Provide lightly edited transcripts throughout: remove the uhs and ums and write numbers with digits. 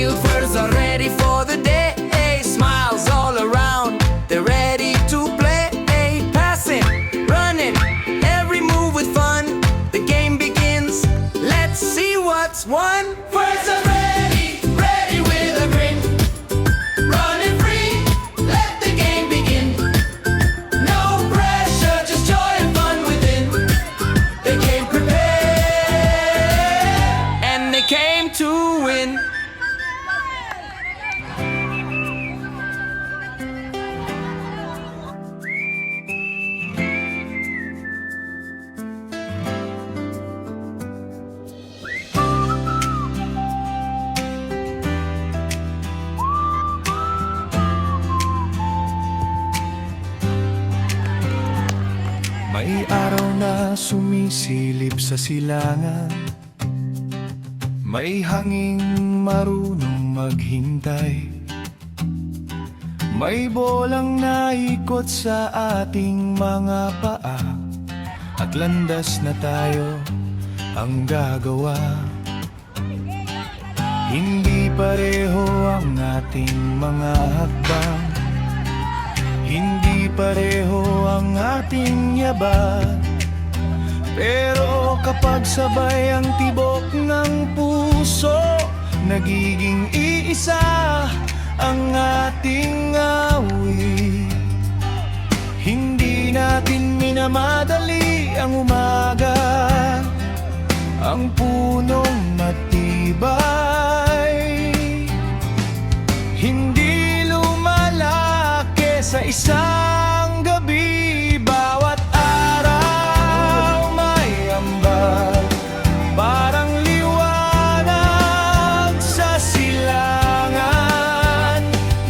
Silvers are ready for the day. Smiles all around, they're ready to play. Passing, running, every move with fun. The game begins, let's see what's won. Birds are ready, ready with a grin. Running free, let the game begin. No pressure, just joy and fun within. They came prepared, and they came to win. May araw na sumisilip sa silangan, may hanging marunong maghintay, may bolang naikot sa ating mga paa, at landas na tayo ang gagawa. Hindi pareho ang ating mga hakbang, hindi pareho ang ating yaban, pero kapag sabay ang tibok ng puso, nagiging iisa ang ating awit. Hindi natin minamadali ang umaga, ang punong matibay, hindi lumalaki sa isang gabi. Bawat araw may ambag, parang liwanag sa silangan.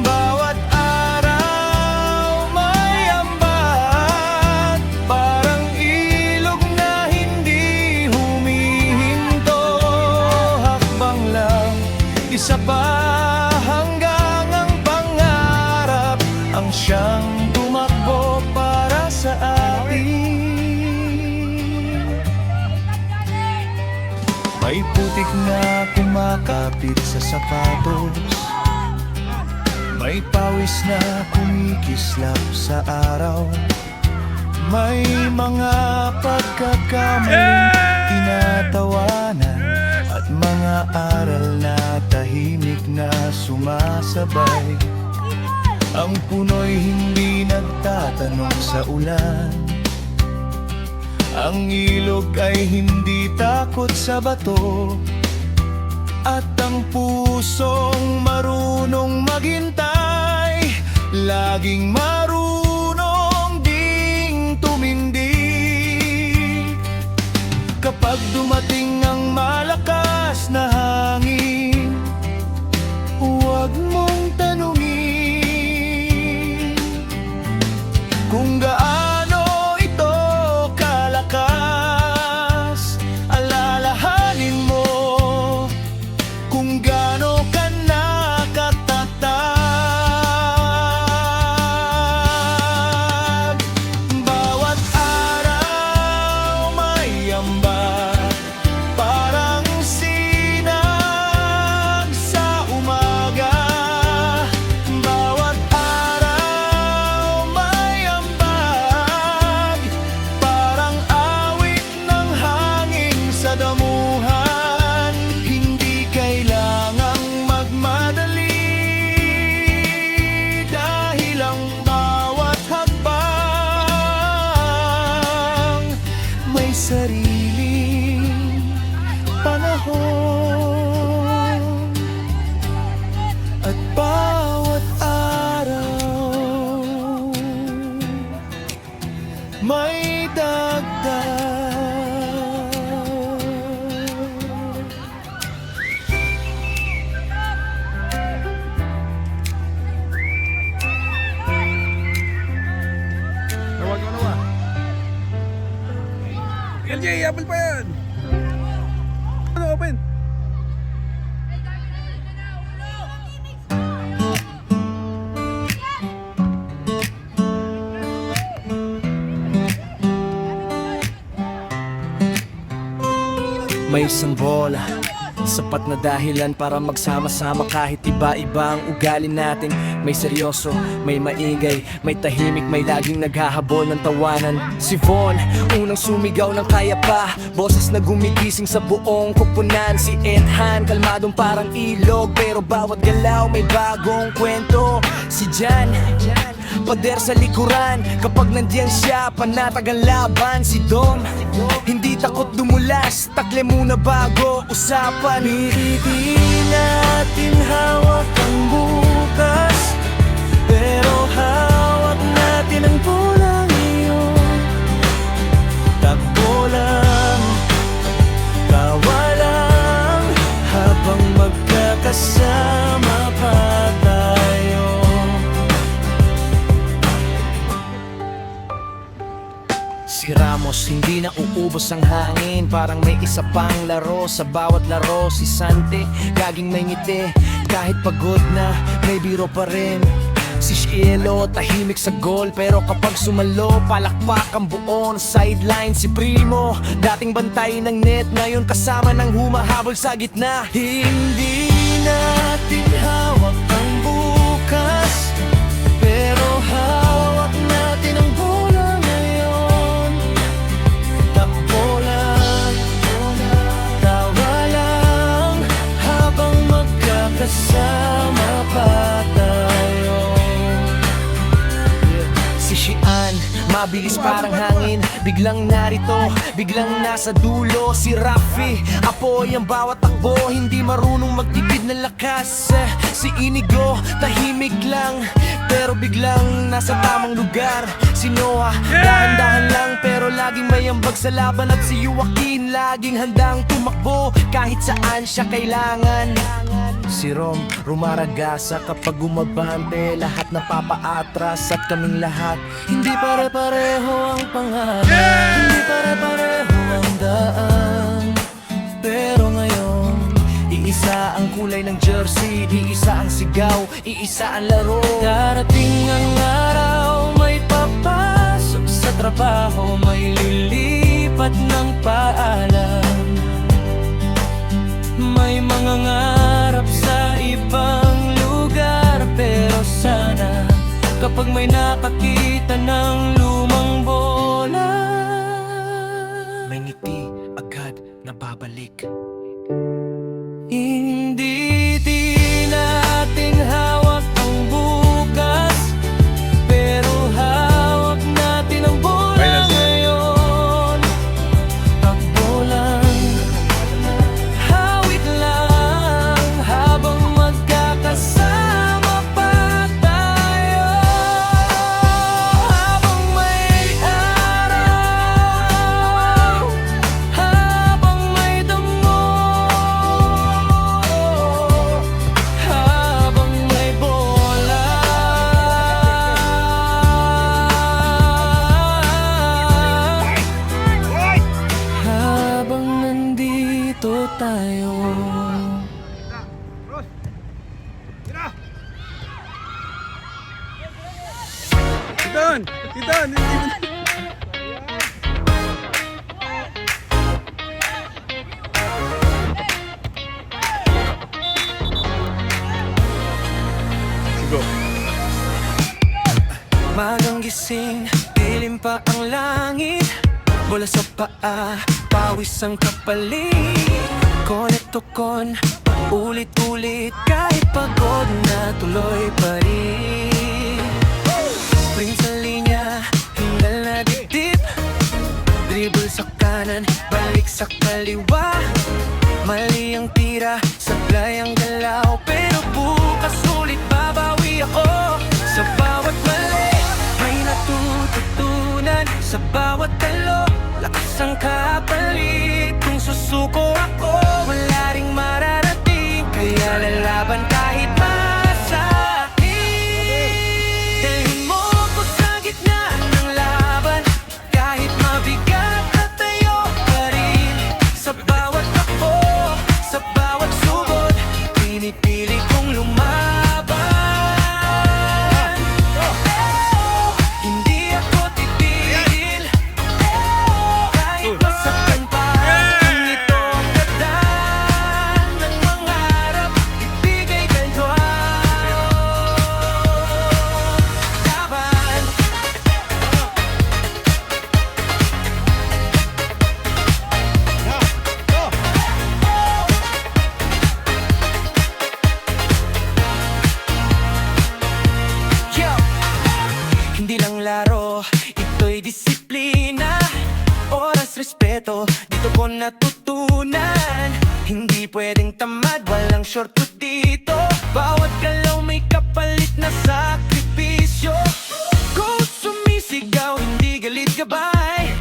Bawat araw may ambag, parang ilog na hindi humihinto. Hakbang lang, isa pa hanggang ang pangarap ang siyang tumakbo para sa atin. May putik na kumakapit sa sapatos, may pawis na kumikislap sa araw, may mga pagkakamaling tinatawanan, at mga aral na tahimik na sumasabay. Ang puno'y hindi nagtatanong sa ulan, ang ilog ay hindi takot sa bato, at ang pusong marunong maghintay, laging marunong ding tumindig. Kapag dumating ang malakas na hangin, huwag mong tanungin kung gaano ito kalakas. Alalahanin mo kung gaano ka nakatatag. Bawat araw may ambag, parang sinag sa umaga. Bawat araw may ambag, parang awit ng hangin sa damuhan. Hindi kailangang magmadali, dahil ang bawat hakbang may sariling panahon, at bawat araw may dagdag. LJ, apple pa yan. Ano, open? May isang bola Sapat na dahilan para magsama-sama kahit iba-iba ang ugali natin. May seryoso, may maingay, may tahimik, may laging naghahabol ng tawanan. Si Von, unang sumigaw ng kaya pa, boses na gumigising sa buong kupunan. Si Ethan, kalmadong parang ilog, pero bawat galaw may bagong kwento. Si Jan, pader sa likuran, kapag nandiyan siya, panatag ang laban. Si Dom, hindi takot dumulas, takle muna bago usapan. Hindi natin hawak ang bukas, pero hawak natin ang bola ngayon. Takbo lang, tawa lang, habang magkakasama pa tayo. Si Ramos, hindi na uubos ang hangin, parang may isa pang laro sa bawat laro. Si Sante, laging may ngiti, kahit pagod na, may biro pa rin. Si Cielo, tahimik sa goal, pero kapag sumalo, palakpak ang buong sideline. Si Primo, dating bantay ng net, ngayon kasama ng humahabol sa gitna. Hindi natin hawak ang bukas, pero hawak natin ang bola ngayon. Takbo lang, tawa lang, habang magkakasama pa tayo. Si Shian, mabilis parang hangin, biglang narito, biglang nasa dulo. Si Rafi, apoy ang bawat takbo, hindi marunong magtipid ng lakas. Si Inigo, tahimik lang, pero biglang nasa tamang lugar. Si Noah, dahan-dahan lang, pero laging may ambag sa laban. At si Joaquin, laging handang tumakbo, kahit saan siya kailangan. Si Rom, rumaragasa kapag umabante, lahat napapaatras at kaming lahat. Hindi pare-pareho ang pangarap, hindi pare-pareho ang daan, pero ngayon, Iisa ang kulay ng jersey, iisa ang sigaw, iisa ang laro. darating ang araw, may papasok sa trabaho, may lilipat ng paalam. May mga ngarap sa ibang lugar, pero sana kapag may nakakita ng lumang bola, May ngiti agad na babalik. hindi din natin hawak ang bukas, pero hawak natin ang bola ngayon. Takbo lang, hawit lang, habang magkakasama pa tayo. Habang may araw, habang may damo, habang may bola, habang nandito tayo. Titan! Titan! Go! Magang gising, dilim pa ang langit, bola sa paa, pawis ang kapalit. Konekto kon, ulit-ulit, kahit pagod na tuloy pa rin. Sprint sa linya, hingal na dibdib, dribble sa kanan, balik sa kaliwa. Mali ang tira, sablay ang galaw, pero bukas ulit babawi ako. Sa bawat mali, may natututunan. Sa bawat talo, lakas ang kapalit. Kung susuko ako, wala ring mararating, kaya lalaban kahit masakit. Dalhin mo ko sa gitna ng laban, kahit mabigat at tayo pa rin. Sa bawat takbo, sa bawat sugod, pinipili kong lumaban. Hindi ako titigil, kahit masaktan pa, kung ito ang daan. ko natutunan, hindi pwedeng tamad, walang shortcut dito. Bawat galaw may kapalit na sakripisyo. Coach sumisigaw, hindi galit gabay,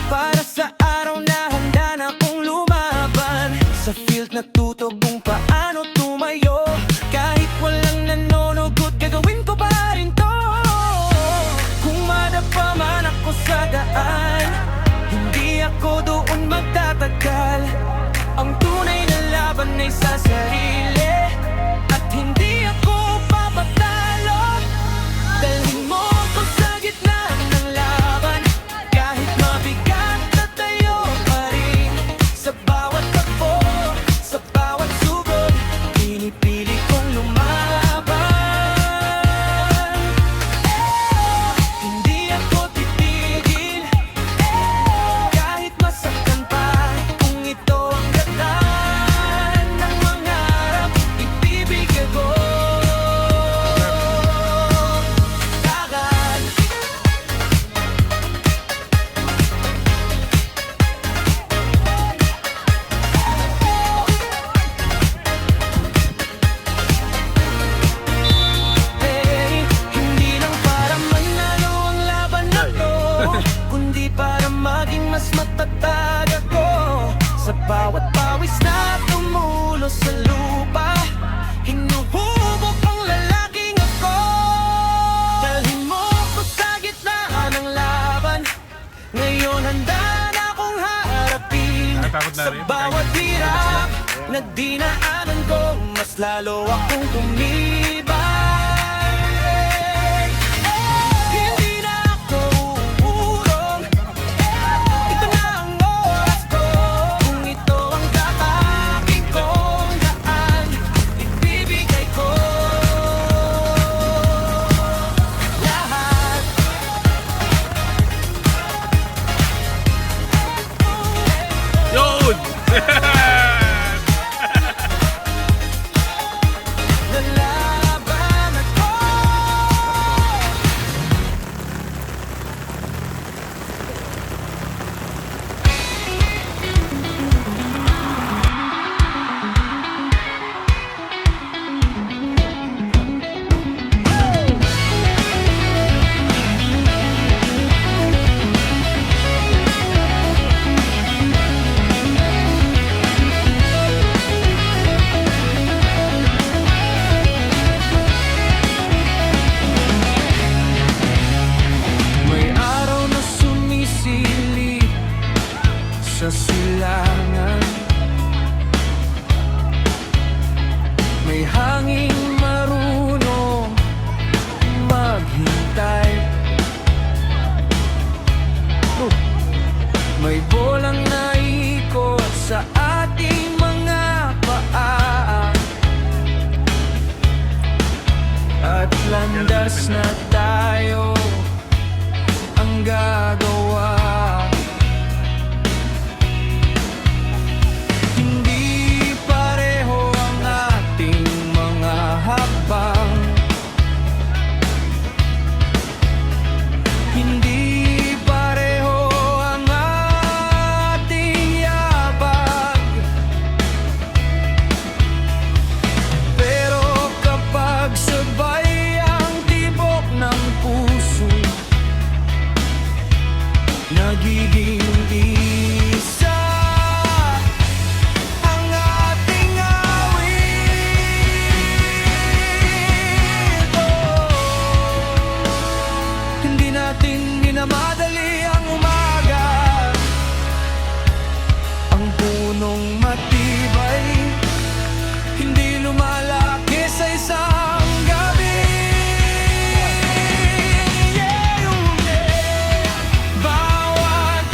para sa araw na handa na kong lumaban. Sa field natuto kung paano tumayo, kahit walang nanonood, gagawin ko pa rin to. Kung madapa man ako sa daan, hindi ako doon magtatagal. Ang tunay na laban ay sa sarili, at hindi ako papatalo. Dalhin mo ko sa gitna ng laban, kahit mabigat na tayo pa rin. Sa bawat takbo, sa bawat sugod, pinipili kong lumaban. Hindi ako titigil, kahit masaktan pa. Kung ito ang daan ng mangarap, ibibigay ko. Dagan. Hey, hindi lang para manalo ang laban na to, kundi para maging mas matatag ako. Sa bawat pawis na tumulo sa lupa, hinuhubog ang lalaking ako. Dalhin mo ko sa gitna ng laban, ngayon handa na akong harapin. Natatakot na Sa rin. bawat hirap na dinaanan ko, mas lalo akong tumibay. Hindi na ako uurong, ito na ang oras ko. Kung ito ang kakaking kong daan, ibibigay ko lahat. Yun! Lalaban ako. May araw na sumisilip sa silangan, may hangin marunong maghintay. May bolang naikot sa ating mga paa, at landas na tayo ang gagawa. Hindi pareho ang ating mga hakbang, hindi pareho ang ating yabag. Pero kapag sabay ang tibok ng puso, nagiging isa ang ating awit. Hindi natin minamadali ang umaga, ang punong matibay hindi lumalaki sa isang gabi. Yeah. Bawat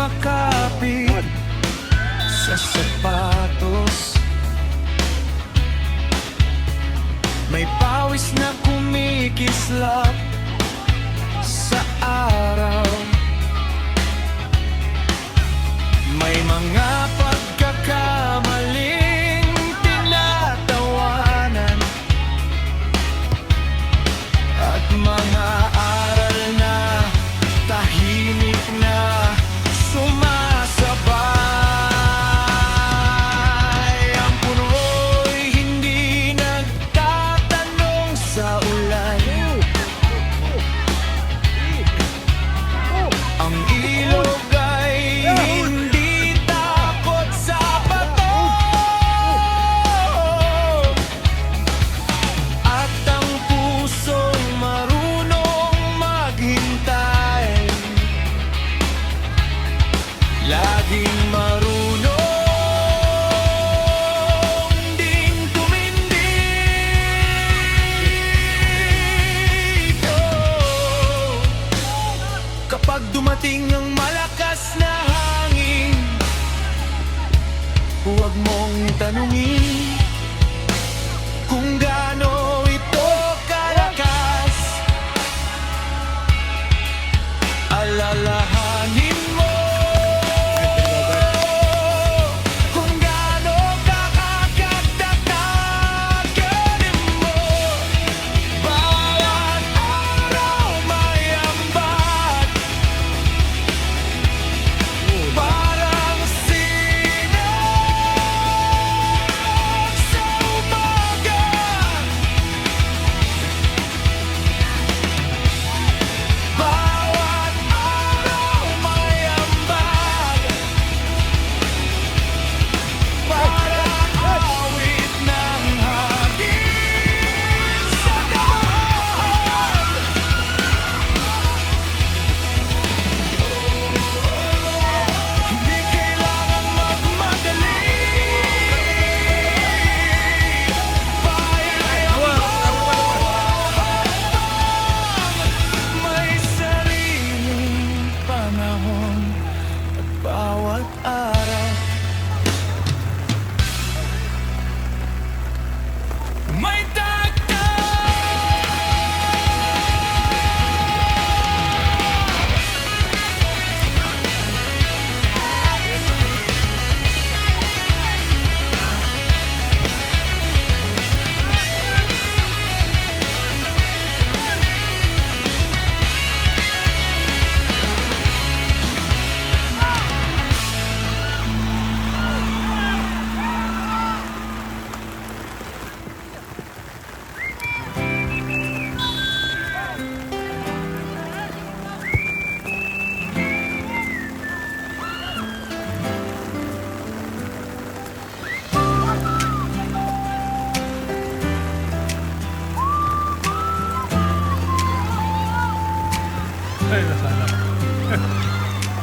kumakapit sa sapatos. May pawis na kumikislap sa araw. May mga pagkakamaling tinatawanan at mga aral na tahimik na sumasabay. Ang puno'y hindi nagtatanong sa ulan. Ang ilog ay hindi takot sa bato. At ang pusong marunong maghintay, laging marunong ding tumindig. Kapag dumating ang malakas na hangin, huwag mong tanungin kung gaano ito kalakas. Alalahanin mo kung gaano kakagdakaganin mo. Bawat araw may ambat, parang sinag sa umaga. Bawat araw may ambag, parang awit ng hangin sa daan. Hindi kailangan magmadali, may sariling panahon at bawat araw may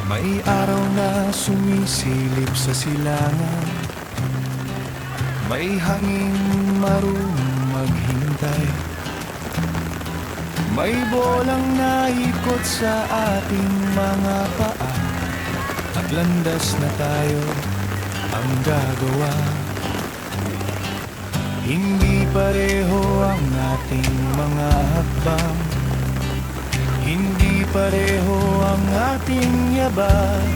May araw na sumisilip sa silangan, may hangin marunong maghintay, may bolang naikot sa ating mga paa, at landas na tayo ang gagawa. Hindi pareho ang ating mga hakbang, hindi pareho ang ating yabang,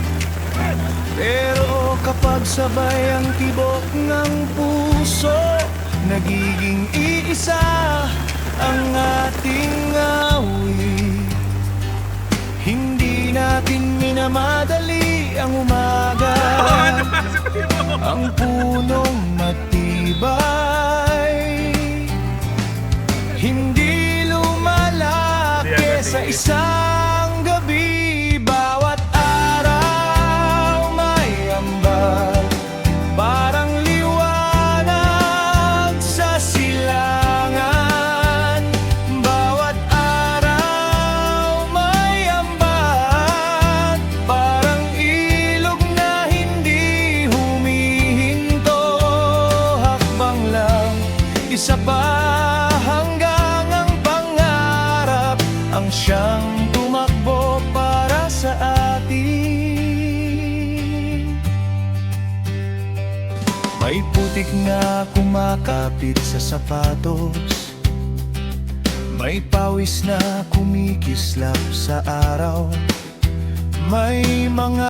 pero kapag sabay ang tibok ng puso, nagiging iisa ang ating awit. Hindi natin minamadali ang umaga, ang punong matibay, hindi lumalaki sa isang gabi. Bawat araw may ambag, parang liwanag sa silangan. Bawat araw may ambag, parang ilog na hindi humihinto. Hakbang lang, isa pa hanggang ang pangarap ang siyang tumakbo para sa atin. May putik na kumakapit sa sapatos, may pawis na kumikislap sa araw, may mga